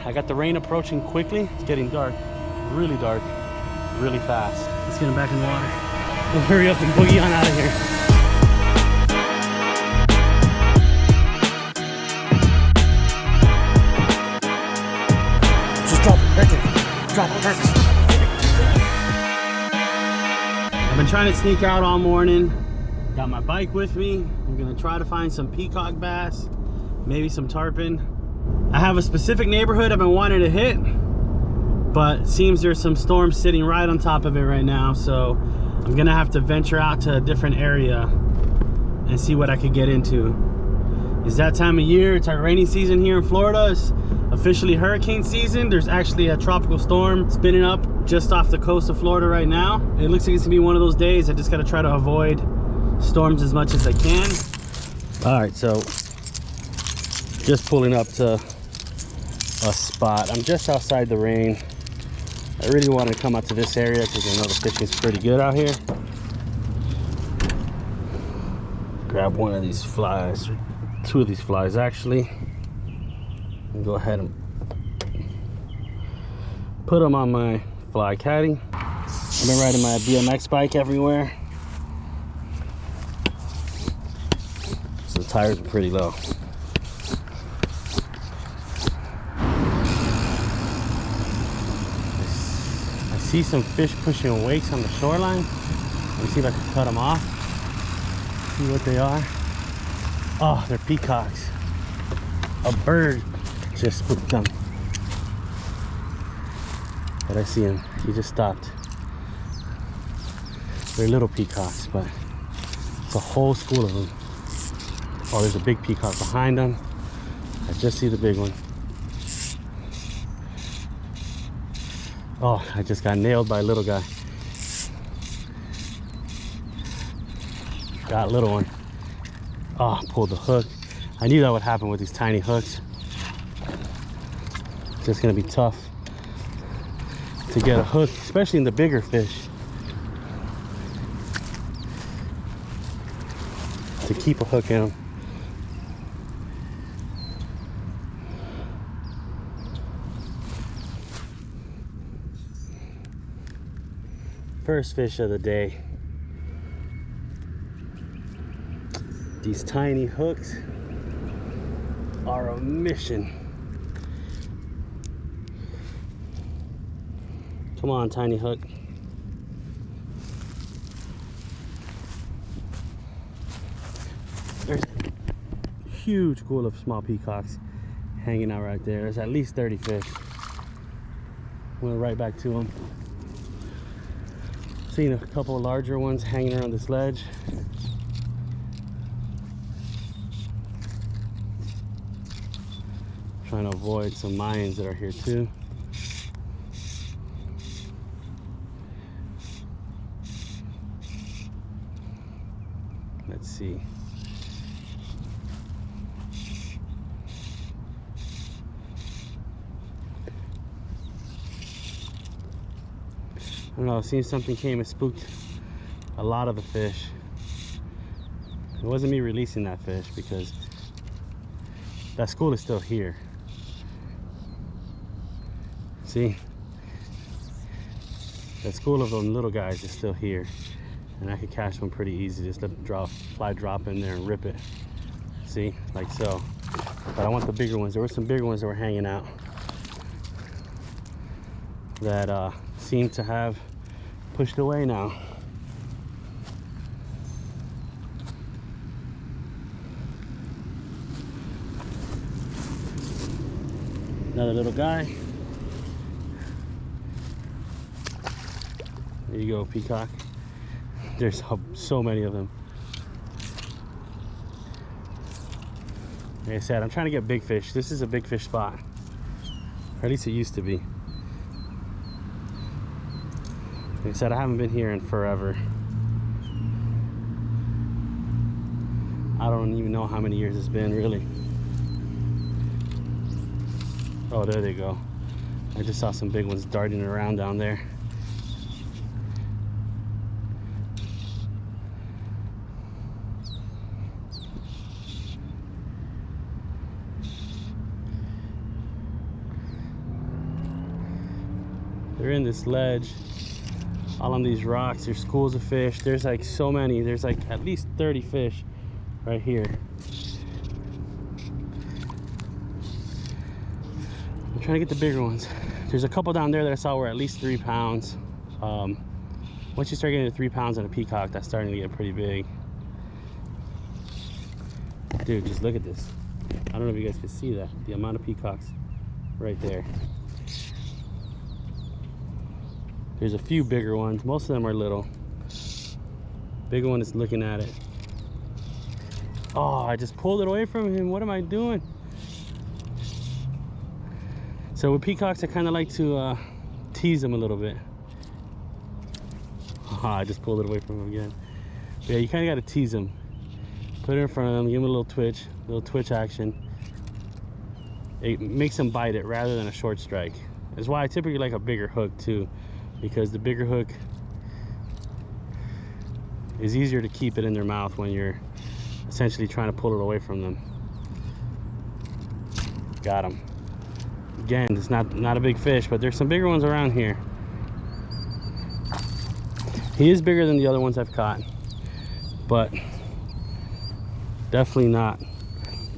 I got the rain approaching quickly. It's getting dark, really fast. Let's get him back in the water. We'll hurry up and boogie on out of here. Just drop it right there. Drop it, perfect. I've been trying to sneak out all morning. Got my bike with me. I'm gonna try to find some peacock bass, maybe some tarpon. I have a specific neighborhood I've been wanting to hit, but it seems there's some storms sitting right on top of it right now, so I'm gonna have to venture out to a different area and see what I could get into. It's that time of year. It's our rainy season here in Florida. It's officially hurricane season. There's actually a tropical storm spinning up just off the coast of Florida right now. It looks like it's gonna be one of those days. I just gotta try to avoid storms as much as I can. All right, so just pulling up to a spot. I'm just outside the rain. I really want to come out to this area because I know the fishing's pretty good out here. Grab one of these flies, or two of these flies actually, and go ahead and put them on my fly caddy. I've been riding my BMX bike everywhere, so the tires are pretty low. I see some fish pushing wakes on the shoreline. Let me see if I can cut them off. See what they are. Oh, they're peacocks. A bird just spooked them. But I see him. He just stopped. They're little peacocks, but it's a whole school of them. Oh, there's a big peacock behind them. I just see the big one. Oh, I just got nailed by a little guy. Got a little one. Oh, pulled the hook. I knew that would happen with these tiny hooks. It's just gonna be tough to get a hook, especially in the bigger fish. To keep a hook in them. First fish of the day. These tiny hooks are a mission. Come on, tiny hook. There's a huge school of small peacocks hanging out right there. There's at least 30 fish. Went right back to them. Seen a couple of larger ones hanging around this ledge. Trying to avoid some Mayans that are here too. Let's see. I don't know, it seems something came and spooked a lot of the fish. It wasn't me releasing that fish because that school is still here. See? That school of those little guys is still here. And I could catch one pretty easy. Just let the fly drop in there and rip it. See? Like so. But I want the bigger ones. There were some bigger ones that were hanging out that seem to have pushed away now. Another little guy. There you go, peacock. There's so many of them. Like I said, I'm trying to get big fish. This is a big fish spot. Or at least it used to be. Like I said, I haven't been here in forever. I don't even know how many years it's been, really. Oh, there they go. I just saw some big ones darting around down there. They're in this ledge, all on these rocks. There's schools of fish. There's like so many. There's like at least 30 fish right here. I'm trying to get the bigger ones. There's a couple down there that I saw were at least 3 pounds. Once you start getting to 3 pounds on a peacock, that's starting to get pretty big. Dude, just look at this. I don't know if you guys can see that, the amount of peacocks right there. There's a few bigger ones. Most of them are little. Bigger one is looking at it. Oh, I just pulled it away from him. What am I doing? So with peacocks, I kind of like to tease them a little bit. Oh, I just pulled it away from him again. But yeah, you kind of got to tease them. Put it in front of them, give them a little twitch action. It makes them bite it rather than a short strike. That's why I typically like a bigger hook too, because the bigger hook is easier to keep it in their mouth when you're essentially trying to pull it away from them. Got him. Again, it's not a big fish, but there's some bigger ones around here. He is bigger than the other ones I've caught, but definitely not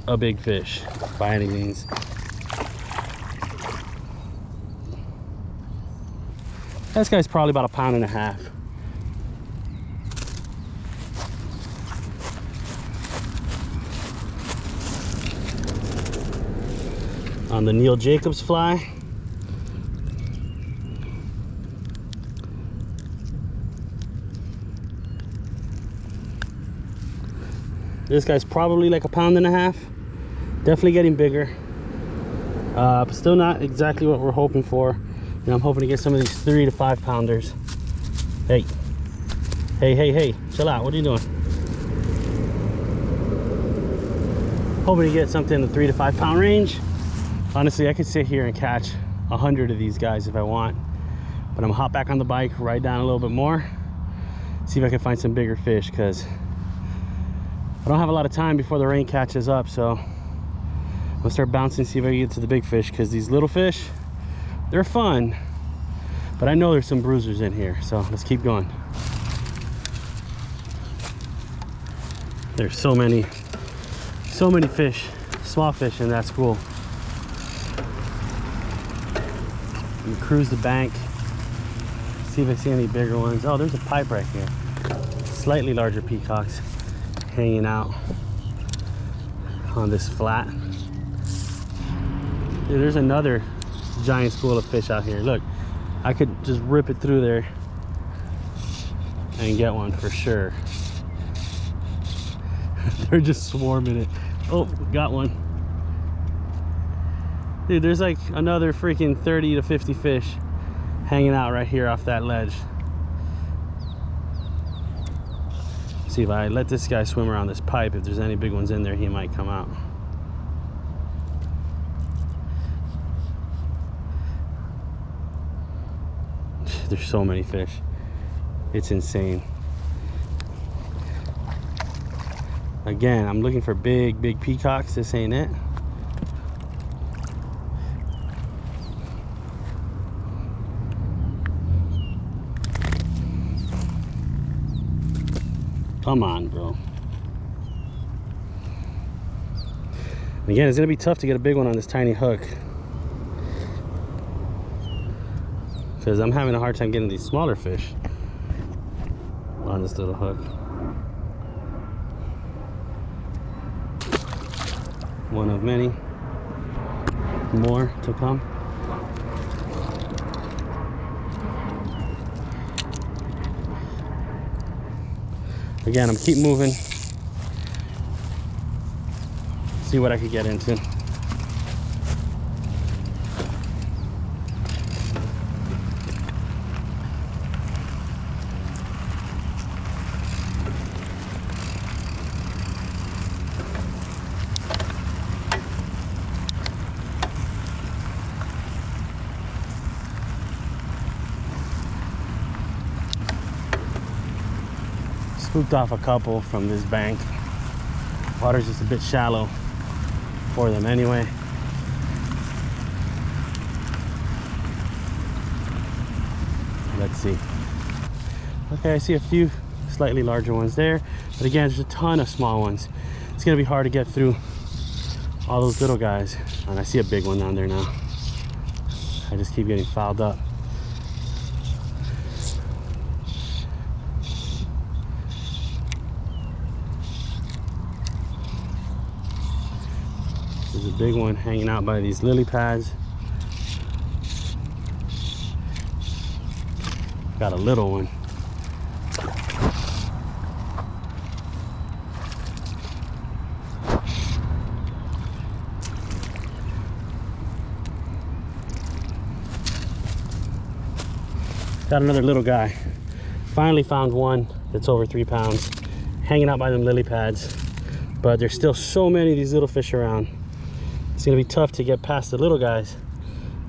a big fish by any means. This guy's probably about 1.5 pounds. On the Neil Jacobs fly. This guy's probably like 1.5 pounds. Definitely getting bigger. Still not exactly what we're hoping for. You know, I'm hoping to get some of these 3 to 5 pounders. Hey, hey, chill out. What are you doing? Hoping to get something in the 3 to 5 pound range. Honestly, I could sit here and catch 100 of these guys if I want, but I'm gonna hop back on the bike, ride down a little bit more, see if I can find some bigger fish, because I don't have a lot of time before the rain catches up. So I'm gonna start bouncing, see if I can get to the big fish, because these little fish, they're fun, but I know there's some bruisers in here. So let's keep going. There's so many fish, small fish in that school. And cruise the bank, see if I see any bigger ones. Oh, there's a pipe right here. Slightly larger peacocks hanging out on this flat. Dude, there's another giant school of fish out here. Look, I could just rip it through there and get one for sure. They're just swarming it. Oh, got one. Dude, there's like another freaking 30 to 50 fish hanging out right here off that ledge. See if I let this guy swim around this pipe, if there's any big ones in there, he might come out. There's so many fish. It's insane. Again, I'm looking for big peacocks. This ain't it. Come on, bro. Again, it's gonna be tough to get a big one on this tiny hook, because I'm having a hard time getting these smaller fish on this little hook. One of many more to come. Again, I'm keep moving, see what I could get into. Spooked off a couple from this bank. Water's just a bit shallow for them anyway. Let's see. Okay, I see a few slightly larger ones there, but again, there's a ton of small ones. It's gonna be hard to get through all those little guys. And I see a big one down there now. I just keep getting fouled up. There's a big one hanging out by these lily pads. Got a little one. Got another little guy. Finally found one that's over 3 pounds, hanging out by them lily pads. But there's still so many of these little fish around. It's gonna be tough to get past the little guys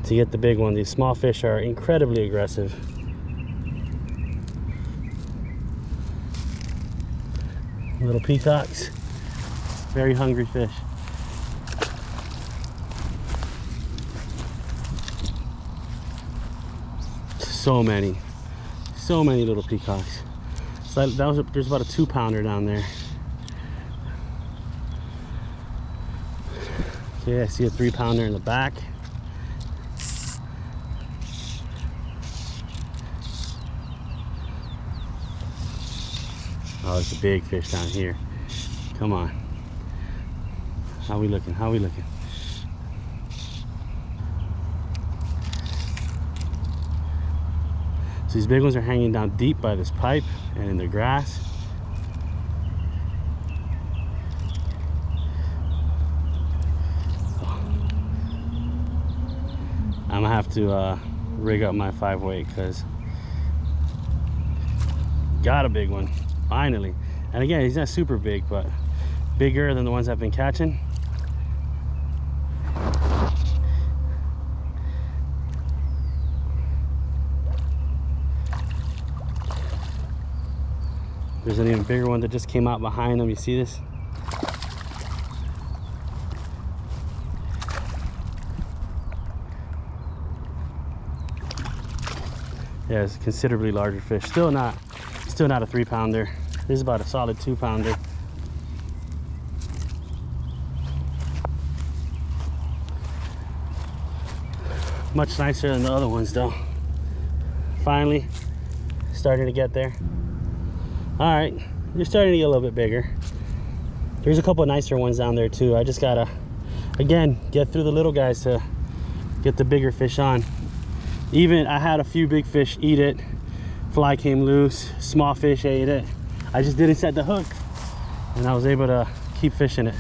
to get the big one. These small fish are incredibly aggressive. Little peacocks, very hungry fish. So many little peacocks. So there's about a 2-pounder down there. Okay, I see a 3-pounder in the back. Oh, it's a big fish down here. Come on. How we looking? How we looking? So these big ones are hanging down deep by this pipe and in the grass. I'm gonna have to rig up my 5-weight because got a big one finally. And again, he's not super big, but bigger than the ones I've been catching. There's an even bigger one that just came out behind him. You see this? Yeah, it's a considerably larger fish. Still not a 3-pounder. This is about a solid 2-pounder. Much nicer than the other ones though. Finally starting to get there. All right, they're starting to get a little bit bigger. There's a couple of nicer ones down there too. I just gotta, again, get through the little guys to get the bigger fish on. Even I had a few big fish eat it. Fly came loose, small fish ate it. I just didn't set the hook and I was able to keep fishing it.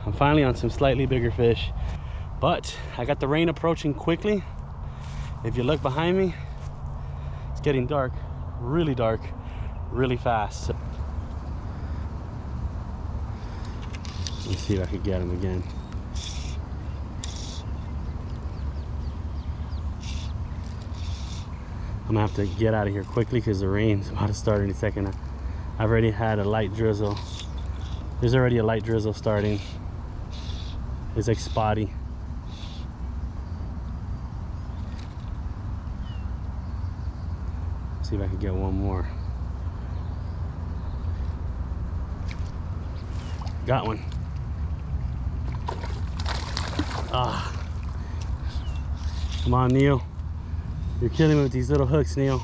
I'm finally on some slightly bigger fish, but I got the rain approaching quickly. If you look behind me, it's getting dark, really fast. Let's see if I can get him again. I'm gonna have to get out of here quickly because the rain's about to start any second. I've already had a light drizzle. There's already a light drizzle starting. It's like spotty. See if I can get one more. Got one. Ah. Come on, Neil. You're killing me with these little hooks, Neil.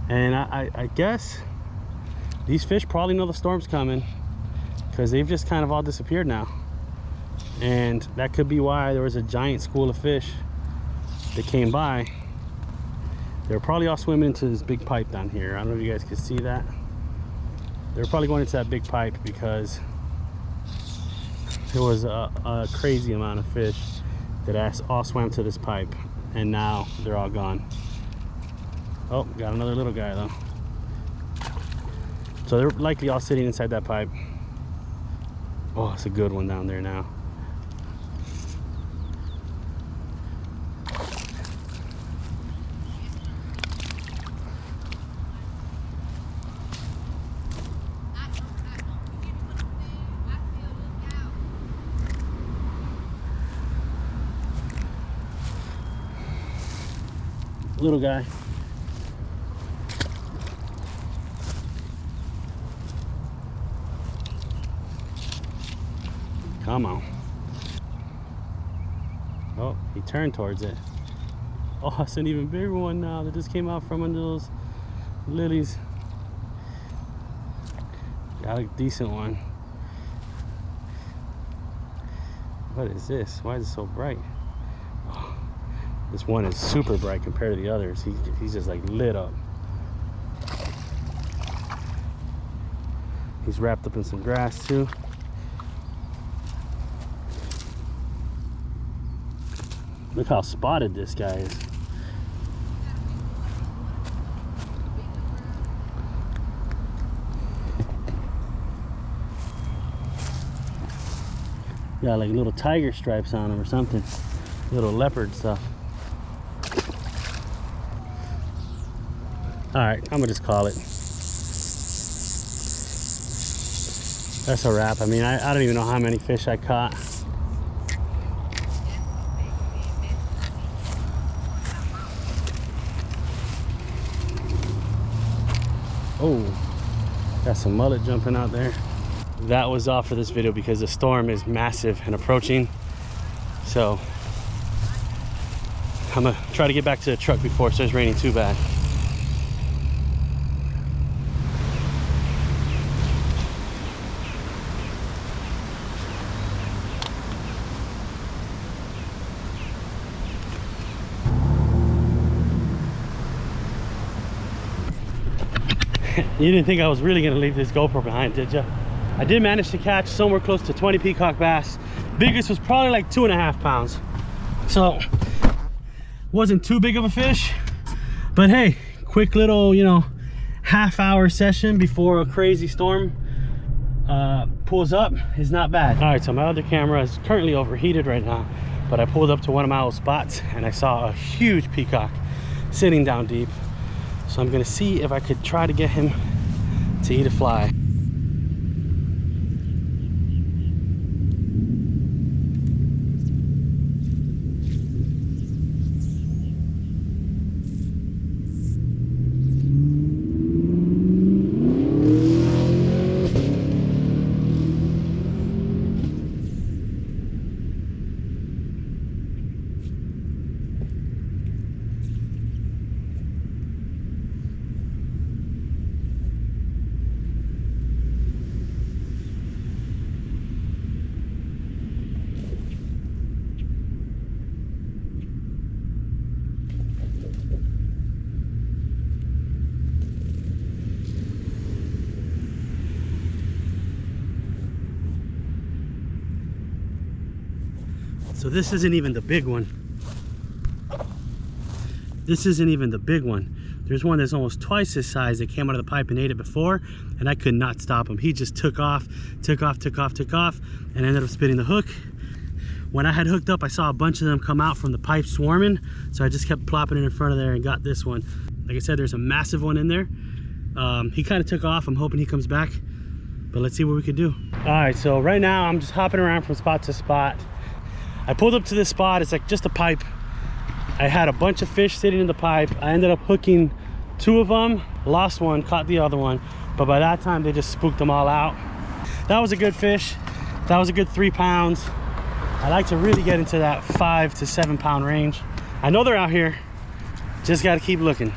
And I guess these fish probably know the storm's coming because they've just kind of all disappeared now. And that could be why there was a giant school of fish that came by. They were probably all swimming into this big pipe down here. I don't know if you guys can see that. They were probably going into that big pipe because there was a crazy amount of fish that all swam to this pipe, and now they're all gone. Oh, got another little guy though. So they're likely all sitting inside that pipe. Oh, it's a good one down there now. Little guy. Come on. Oh, he turned towards it. Oh, it's an even bigger one now that just came out from under those lilies. Got a decent one. What is this? Why is it so bright? Oh, this one is super bright compared to the others. He's just like lit up. He's wrapped up in some grass too. Look how spotted this guy is. Got like little tiger stripes on him or something. Little leopard stuff. Alright, I'm gonna just call it. That's a wrap. I mean, I don't even know how many fish I caught. Oh, got some mullet jumping out there. That was all for this video because the storm is massive and approaching. So I'm gonna try to get back to the truck before it starts raining too bad. You didn't think I was really gonna leave this GoPro behind, did you? I did manage to catch somewhere close to 20 peacock bass. Biggest was probably like 2.5 pounds. So, wasn't too big of a fish. But hey, quick little, you know, half-hour session before a crazy storm pulls up is not bad. All right, so my other camera is currently overheated right now, but I pulled up to one of my old spots and I saw a huge peacock sitting down deep. So I'm gonna see if I could try to get him to eat a fly. So this isn't even the big one. This isn't even the big one. There's one that's almost twice this size that came out of the pipe and ate it before, and I could not stop him. He just took off, and ended up spitting the hook. When I had hooked up, I saw a bunch of them come out from the pipe swarming, so I just kept plopping it in front of there and got this one. Like I said, there's a massive one in there. He kind of took off. I'm hoping he comes back, but let's see what we could do. All right, so right now I'm just hopping around from spot to spot. I pulled up to this spot. It's like just a pipe. I had a bunch of fish sitting in the pipe. I ended up hooking 2 of them, lost one, caught the other one, but by that time they just spooked them all out. That was a good fish. That was a good 3 pounds. I like to really get into that 5 to 7 pound range. I know they're out here, just got to keep looking.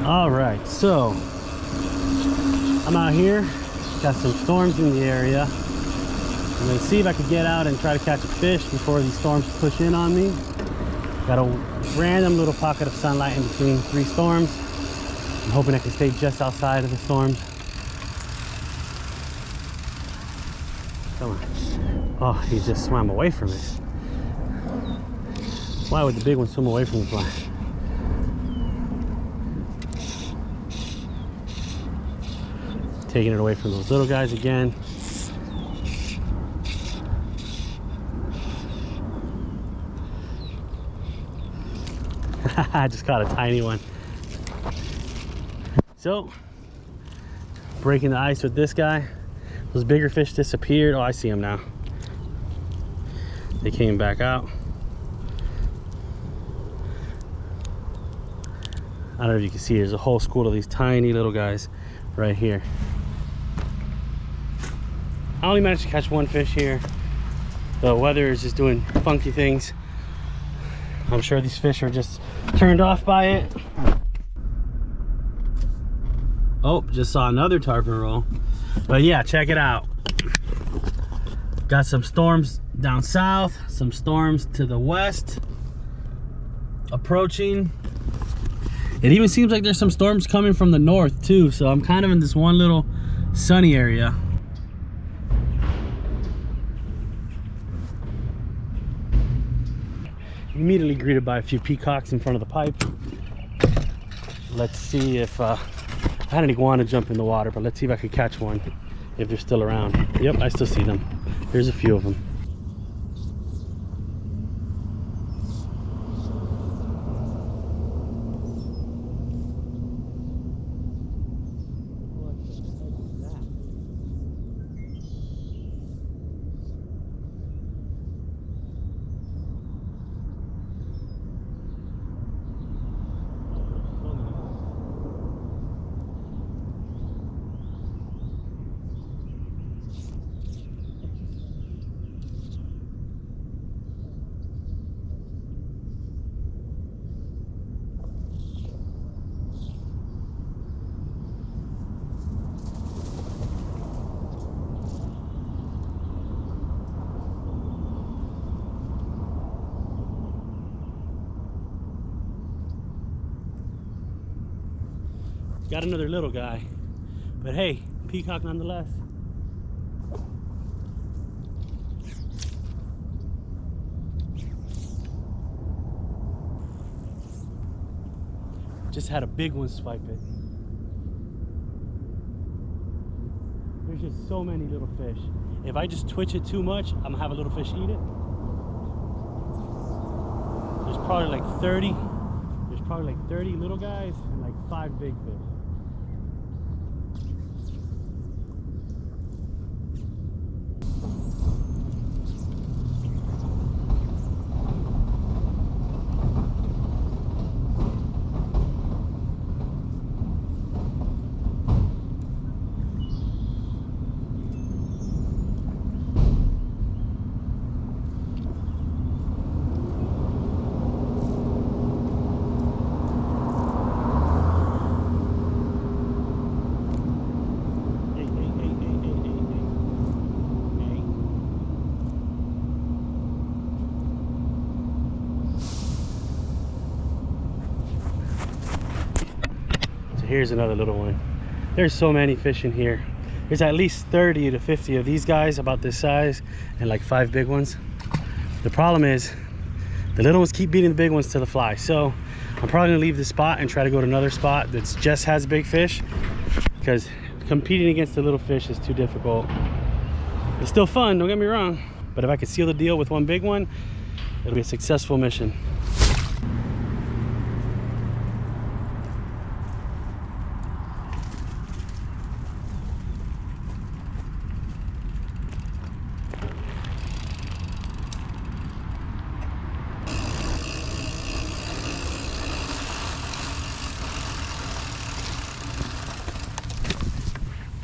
All right, so I'm out here, got some storms in the area. I'm gonna see if I can get out and try to catch a fish before these storms push in on me. Got a random little pocket of sunlight in between 3 storms. I'm hoping I can stay just outside of the storms. Come on. Oh, he just swam away from it. Why would the big one swim away from the fly? Taking it away from those little guys again. I just caught a tiny one. So, breaking the ice with this guy. Those bigger fish disappeared. Oh, I see them now. They came back out. I don't know if you can see, there's a whole school of these tiny little guys right here. I only managed to catch one fish here. The weather is just doing funky things. I'm sure these fish are just turned off by it. Oh, just saw another tarpon roll. But yeah, check it out. Got some storms down south, some storms to the west approaching. It even seems like there's some storms coming from the north too, so I'm kind of in this one little sunny area. Immediately greeted by a few peacocks in front of the pipe. Let's see if I had an iguana jump in the water, but let's see if I could catch one if they're still around. Yep, I still see them. There's a few of them. Got another little guy, but hey, peacock nonetheless. Just had a big one swipe it. There's just so many little fish. If I just twitch it too much, I'm gonna have a little fish eat it. There's probably like 30. There's probably like 30 little guys and like 5 big fish. Here's another little one. There's so many fish in here. There's at least 30 to 50 of these guys about this size and like 5 big ones. The problem is the little ones keep beating the big ones to the fly. So I'm probably gonna leave this spot and try to go to another spot that just has big fish, because competing against the little fish is too difficult. It's still fun, don't get me wrong, but if I could seal the deal with one big one, it'll be a successful mission.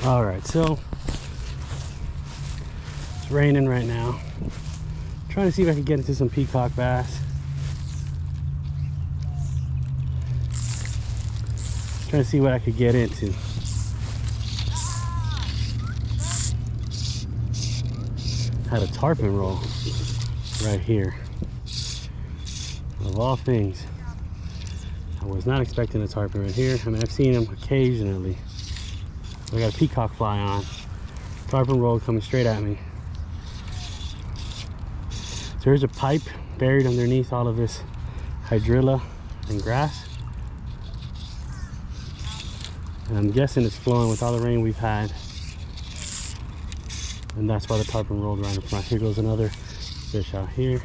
All right, so it's raining right now. I'm trying to see if I can get into some peacock bass. Trying to see what I could get into. Had a tarpon roll right here. Of all things, I was not expecting a tarpon right here. I mean, I've seen them occasionally. I got a peacock fly on. Tarpon roll coming straight at me. So there's a pipe buried underneath all of this hydrilla and grass. And I'm guessing it's flowing with all the rain we've had. And that's why the tarpon rolled right in front. Here goes another fish out here.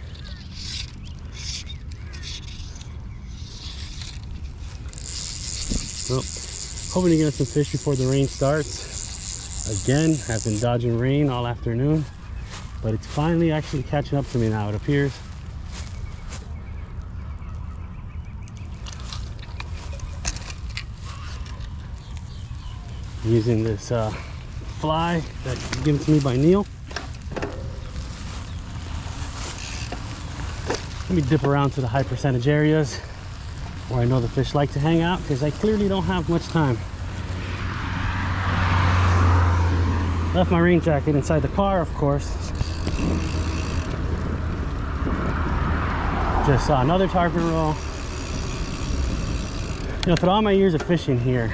Well, hoping to get some fish before the rain starts. Again, I've been dodging rain all afternoon, but it's finally actually catching up to me now, it appears. Using this fly that's given to me by Neil. Let me dip around to the high percentage areas where I know the fish like to hang out, because I clearly don't have much time. Left my rain jacket inside the car, of course. Just saw another tarpon roll. You know, through all my years of fishing here,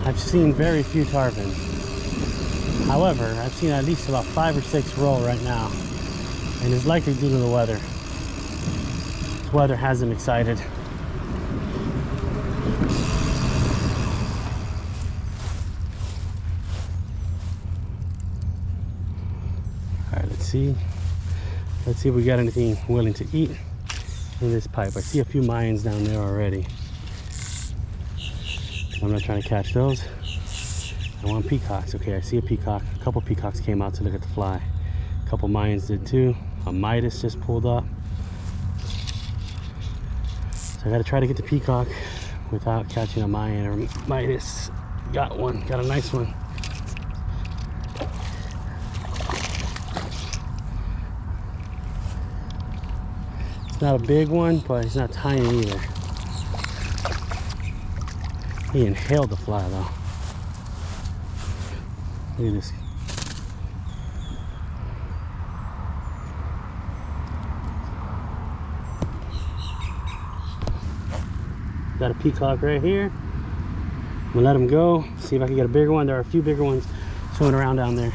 I've seen very few tarpon. However, I've seen at least about 5 or 6 roll right now, and it's likely due to the weather. This weather has them excited. All right, let's see if we got anything willing to eat in this pipe. I see a few Mayans down there already. I'm not trying to catch those. I want peacocks. Okay, I see a peacock. A couple peacocks came out to look at the fly. A couple Mayans did too. A Midas just pulled up. So I gotta try to get the peacock without catching a Mayan or Midas. Got one, got a nice one. It's not a big one, but it's not tiny either. He inhaled the fly though. Look at this. Got a peacock right here. I'm gonna let him go, see if I can get a bigger one. There are a few bigger ones swimming around down there.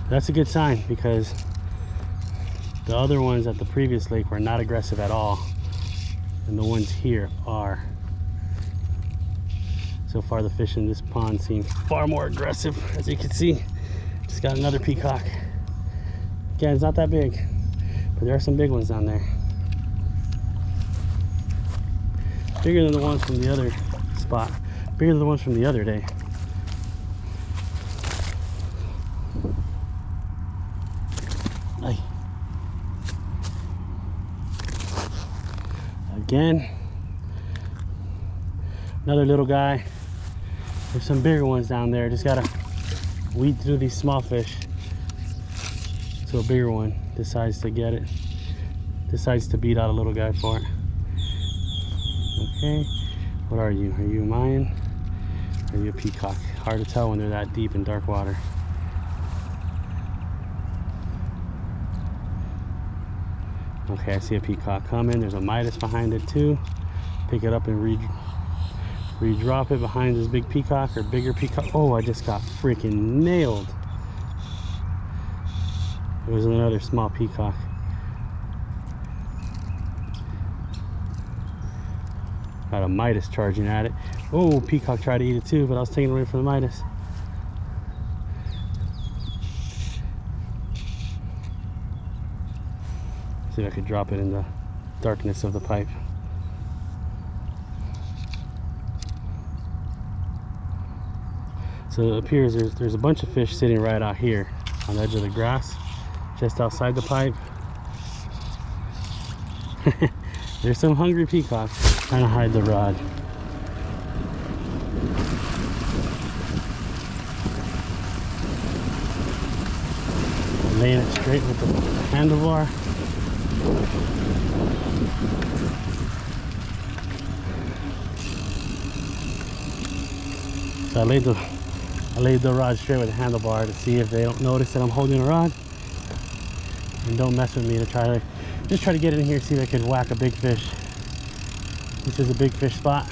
That's a good sign, because the other ones at the previous lake were not aggressive at all, and the ones here are. So far the fish in this pond seem far more aggressive, as you can see. Just got another peacock. Again, it's not that big, but there are some big ones down there. Bigger than the ones from the other spot. Bigger than the ones from the other day. Ay. Again, another little guy. There's some bigger ones down there. Just gotta weed through these small fish. So a bigger one decides to get it. Decides to beat out a little guy for it. Okay, what are you? Are you a Mayan? Or are you a peacock? Hard to tell when they're that deep in dark water. Okay, I see a peacock coming. There's a Midas behind it too. Pick it up and re-drop it behind this big peacock or bigger peacock. Oh, I just got freaking nailed. It was another small peacock. Got a Midas charging at it. Oh, peacock tried to eat it too, but I was taking away from the Midas. See if I could drop it in the darkness of the pipe. So it appears there's a bunch of fish sitting right out here on the edge of the grass, just outside the pipe. There's some hungry peacocks trying to hide the rod. Laying it straight with the handlebar. So I laid the rod straight with the handlebar to see if they don't notice that I'm holding a rod and don't mess with me, to try to get in here, see if I can whack a big fish. This is a big fish spot.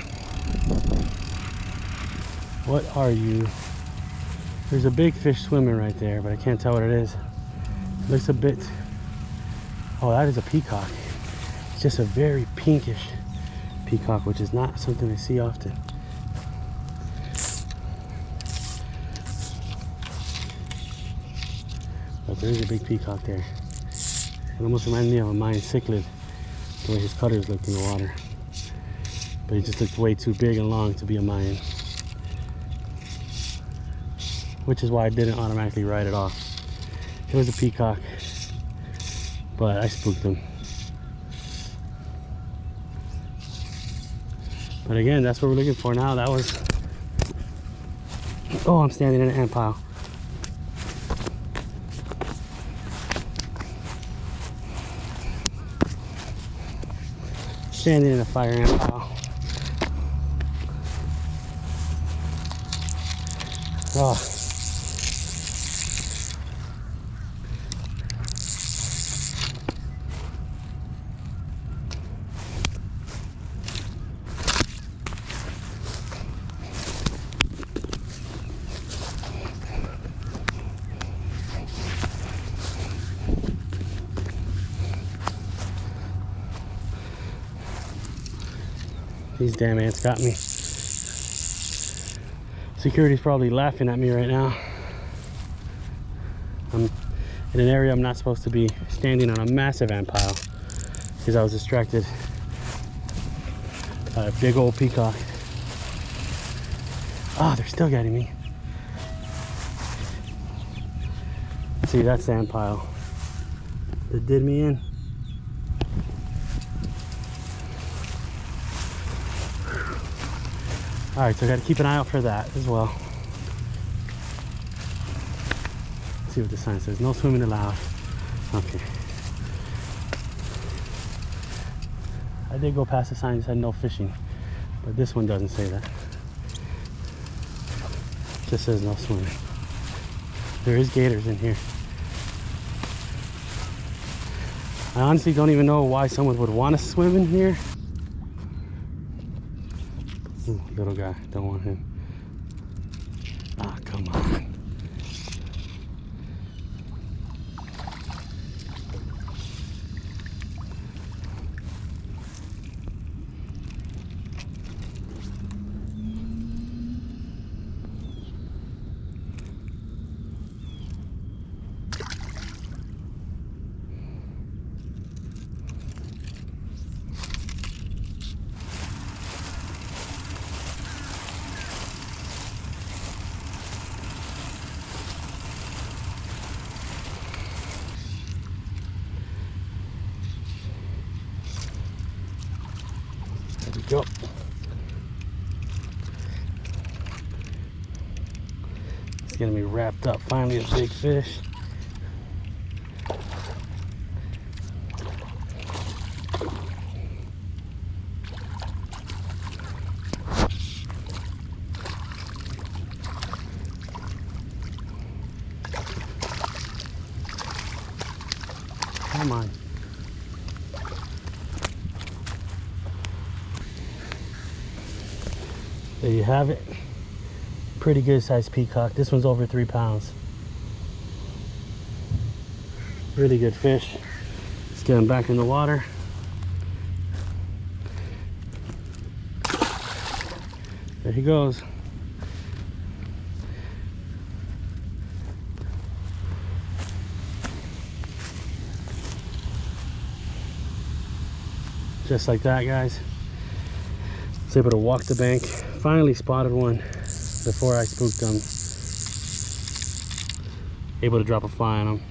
What are you? There's a big fish swimming right there, but I can't tell what it is. It looks a bit, oh, that is a peacock. It's just a very pinkish peacock, which is not something I see often. But there is a big peacock there. It almost reminds me of a Mayan cichlid, the way his cutters look in the water. but it just looked way too big and long to be a Mayan, which is why I didn't automatically write it off. It was a peacock, but I spooked him. But again, that's what we're looking for now. That was, oh, I'm standing in an ant pile. Standing in a fire ant pile. Oh. These damn ants got me. Security's probably laughing at me right now. I'm in an area I'm not supposed to be standing on a massive ant pile because I was distracted by a big old peacock. Ah, oh, they're still getting me. See, that's the ant pile that did me in. All right, so I got to keep an eye out for that as well. Let's see what the sign says. No swimming allowed. Okay. I did go past the sign that said no fishing, but this one doesn't say that. It just says no swimming. There is gators in here. I honestly don't even know why someone would want to swim in here. Ooh, little guy, don't want him. Ah, come on. There we go. It's gonna be wrapped up. Finally, a big fish. Come on. There you have it. Pretty good sized peacock. This one's over 3 pounds. Really good fish. Let's get him back in the water. There he goes. Just like that, guys. I was able to walk the bank. Finally spotted one before I spooked him. Able to drop a fly on him.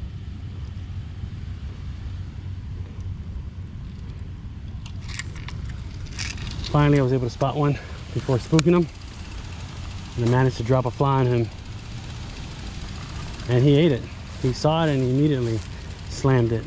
Finally, I was able to spot one before spooking him. And I managed to drop a fly on him. And he ate it. He saw it and he immediately slammed it.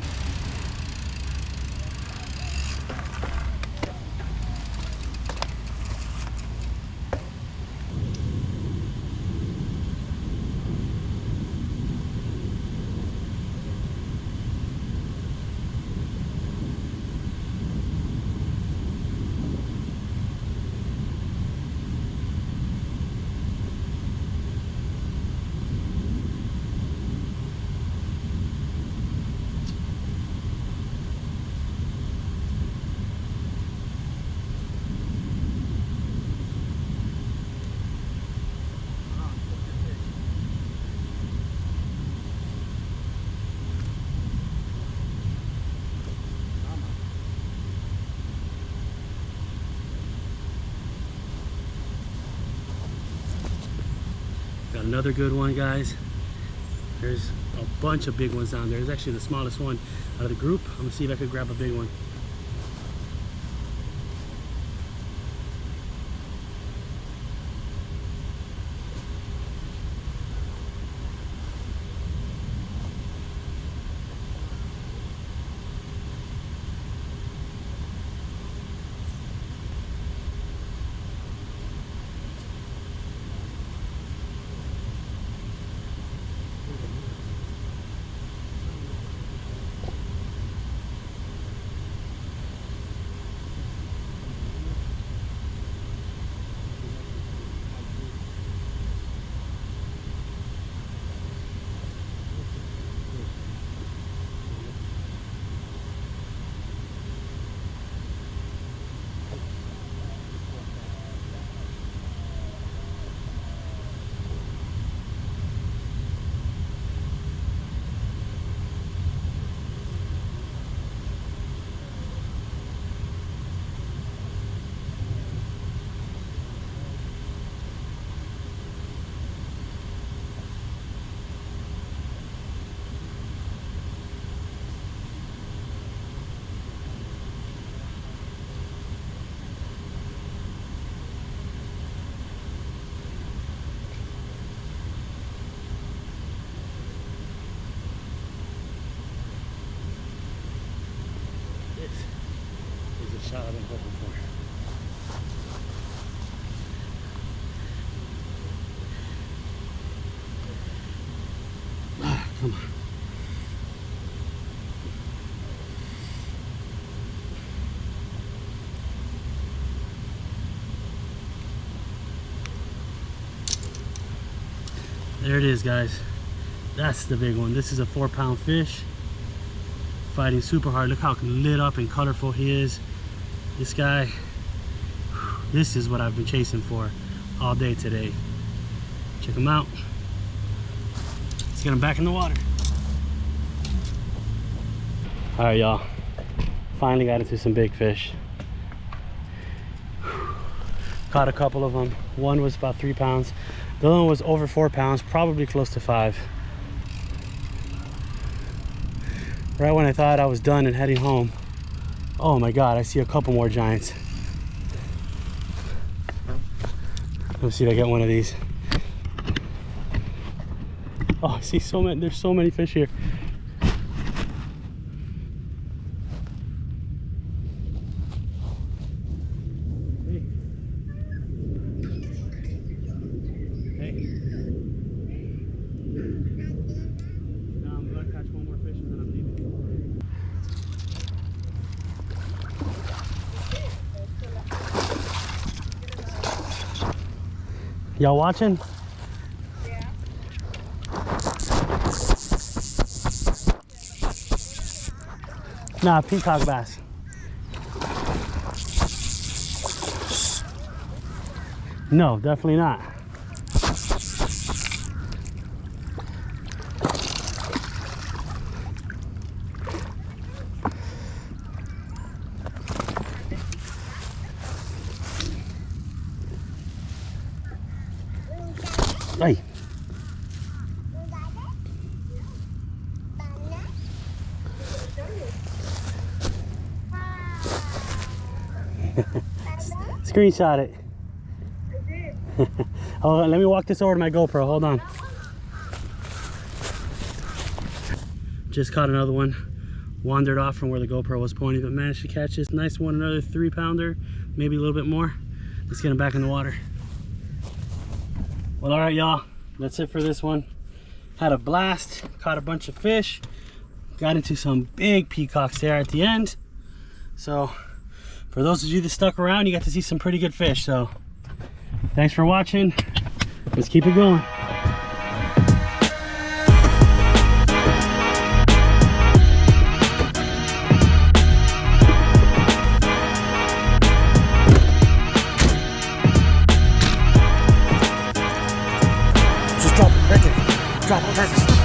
Got another good one, guys. There's a bunch of big ones down there. It's actually the smallest one out of the group. I'm gonna see if I could grab a big one. Shot I've been hoping for. Ah, come on. There it is, guys. That's the big one. This is a 4-pound fish. Fighting super hard. Look how lit up and colorful he is. This guy, this is what I've been chasing for all day today. Check him out. Let's get him back in the water. All right, y'all. Finally got into some big fish. Caught a couple of them. One was about 3 pounds. The other one was over 4 pounds, probably close to 5. Right when I thought I was done and heading home, oh my God, I see a couple more giants. Let's see if I get one of these. Oh, I see so many, there's so many fish here. Hey. Hey. Now I'm gonna catch one more fish and then I'm leaving. Y'all watching? Yeah. Nah, peacock bass. No, definitely not. Hey. Screenshot it. Oh, let me walk this over to my GoPro. Hold on. Just caught another one. Wandered off from where the GoPro was pointing, but managed to catch this nice one, another 3-pounder, maybe a little bit more. Let's get him back in the water. Well, all right, y'all. That's it for this one. Had a blast. Caught a bunch of fish. Got into some big peacocks there at the end. So, for those of you that stuck around, you got to see some pretty good fish. So, thanks for watching. Let's keep it going. Just drop it right there. Drop it perfect.